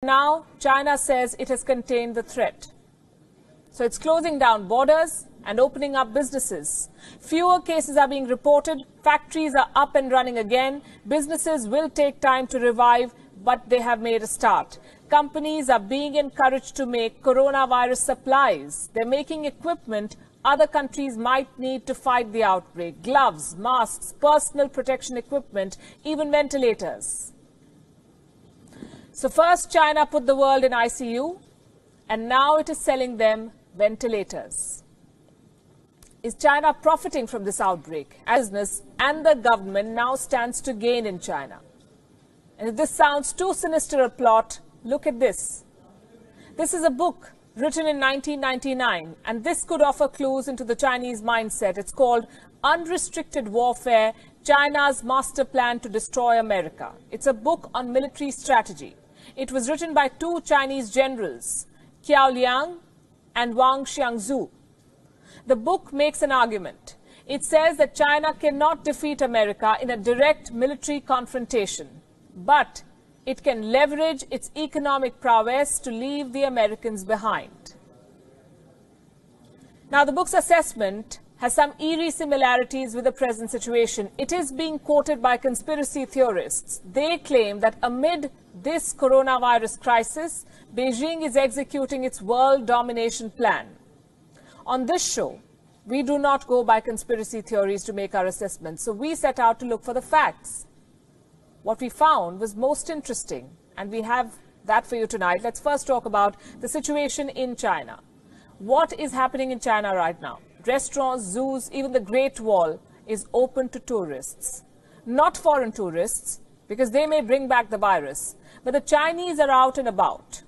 Now, China says it has contained the threat. So it's closing down borders and opening up businesses. Fewer cases are being reported. Factories are up and running again. Businesses will take time to revive, but they have made a start. Companies are being encouraged to make coronavirus supplies. They're making equipment other countries might need to fight the outbreak. Gloves, masks, personal protection equipment, even ventilators. So first, China put the world in ICU, and now it is selling them ventilators. Is China profiting from this outbreak? Business and the government now stands to gain in China. And if this sounds too sinister a plot, look at this. This is a book written in 1999, and this could offer clues into the Chinese mindset. It's called Unrestricted Warfare, China's Master Plan to Destroy America. It's a book on military strategy. It was written by two Chinese generals, Qiao Liang and Wang Xiangzu. The book makes an argument. It says that China cannot defeat America in a direct military confrontation, but it can leverage its economic prowess to leave the Americans behind. Now, the book's assessment has some eerie similarities with the present situation. It is being quoted by conspiracy theorists. They claim that amid this coronavirus crisis, Beijing is executing its world domination plan. On this show, we do not go by conspiracy theories to make our assessments, so we set out to look for the facts. What we found was most interesting, and we have that for you tonight. Let's first talk about the situation in China. What is happening in China right now? Restaurants, zoos, even the Great Wall is open to tourists. Not foreign tourists, because they may bring back the virus, but the Chinese are out and about.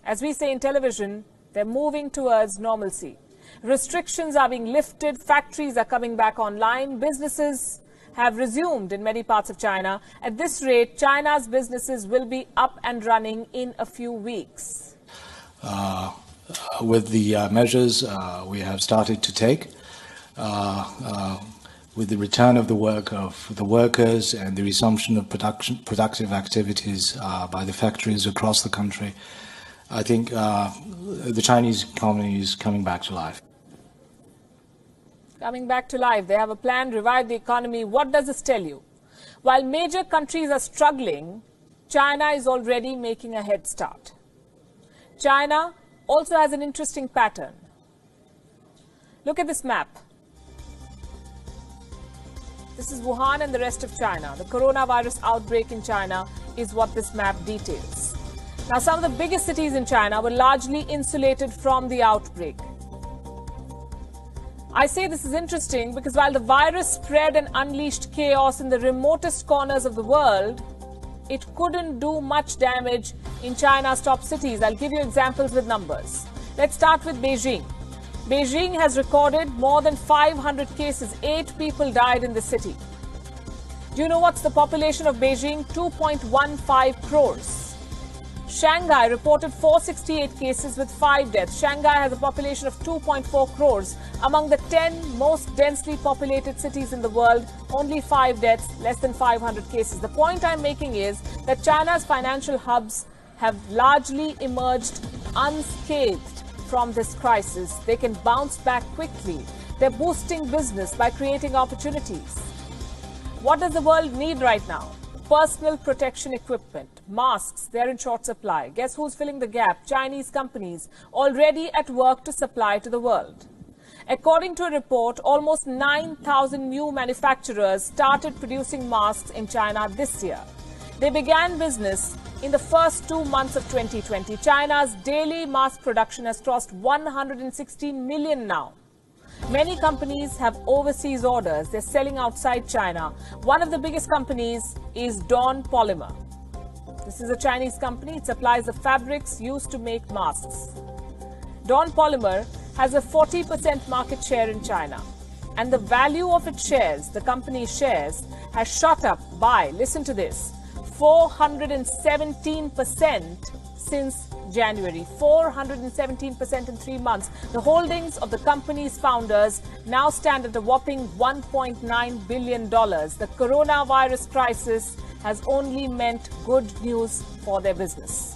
As we say in television, they're moving towards normalcy. Restrictions are being lifted, factories are coming back online, businesses have resumed in many parts of China. At this rate, China's businesses will be up and running in a few weeks. With the measures we have started to take, with the return of the work of the workers and the resumption of productive activities by the factories across the country, I think the Chinese economy is coming back to life. Coming back to life. They have a plan, revive the economy. What does this tell you? While major countries are struggling, China is already making a head start. China also has an interesting pattern. Look at this map. This is Wuhan and the rest of China. The coronavirus outbreak in China is what this map details. Now, some of the biggest cities in China were largely insulated from the outbreak. I say this is interesting because while the virus spread and unleashed chaos in the remotest corners of the world, it couldn't do much damage in China's top cities. I'll give you examples with numbers. Let's start with Beijing. Beijing has recorded more than 500 cases. 8 people died in the city. Do you know what's the population of Beijing? 2.15 crores. Shanghai reported 468 cases with 5 deaths. Shanghai has a population of 2.4 crores. Among the 10 most densely populated cities in the world, only 5 deaths, less than 500 cases. The point I'm making is that China's financial hubs have largely emerged unscathed from this crisis. They can bounce back quickly. They're boosting business by creating opportunities. What does the world need right now? Personal protection equipment, masks, they're in short supply. Guess who's filling the gap? Chinese companies already at work to supply to the world. According to a report, almost 9,000 new manufacturers started producing masks in China this year. They began business in the first 2 months of 2020. China's daily mask production has crossed 116 million now. Many companies have overseas orders. They're selling outside China. One of the biggest companies is Dawn Polymer. This is a Chinese company. It supplies the fabrics used to make masks. Dawn Polymer has a 40% market share in China. And the value of its shares, the company's shares, has shot up by, listen to this, 417% since January. 417% in 3 months. The holdings of the company's founders now stand at a whopping $1.9 billion. The coronavirus crisis has only meant good news for their business.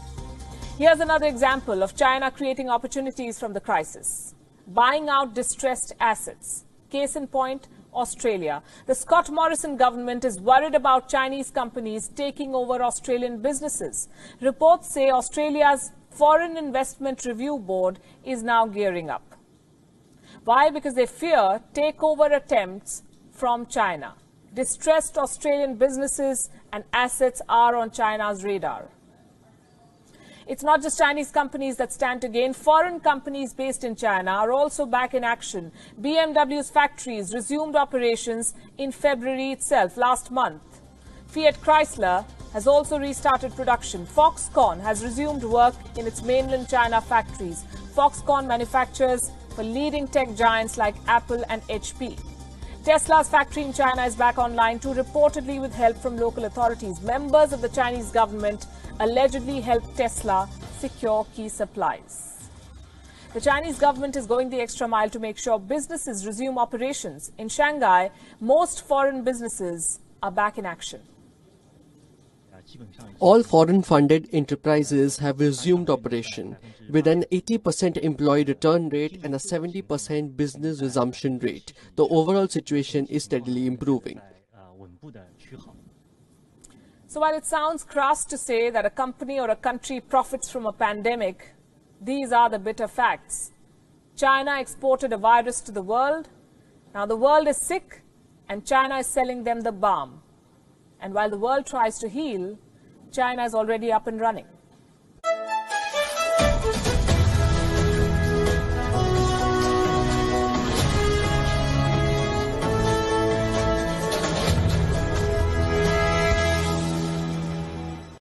Here's another example of China creating opportunities from the crisis. Buying out distressed assets. Case in point, Australia. The Scott Morrison government is worried about Chinese companies taking over Australian businesses. Reports say Australia's Foreign Investment Review Board is now gearing up. Why? Because they fear takeover attempts from China. Distressed Australian businesses and assets are on China's radar. It's not just Chinese companies that stand to gain. Foreign companies based in China are also back in action. BMW's factories resumed operations in February itself, last month. Fiat Chrysler has also restarted production. Foxconn has resumed work in its mainland China factories. Foxconn manufactures for leading tech giants like Apple and HP. Tesla's factory in China is back online too, reportedly with help from local authorities. Members of the Chinese government allegedly helped Tesla secure key supplies. The Chinese government is going the extra mile to make sure businesses resume operations. In Shanghai, most foreign businesses are back in action. All foreign-funded enterprises have resumed operation, with an 80% employee return rate and a 70% business resumption rate. The overall situation is steadily improving. So while it sounds crass to say that a company or a country profits from a pandemic, these are the bitter facts. China exported a virus to the world. Now the world is sick and China is selling them the balm. And while the world tries to heal, China is already up and running.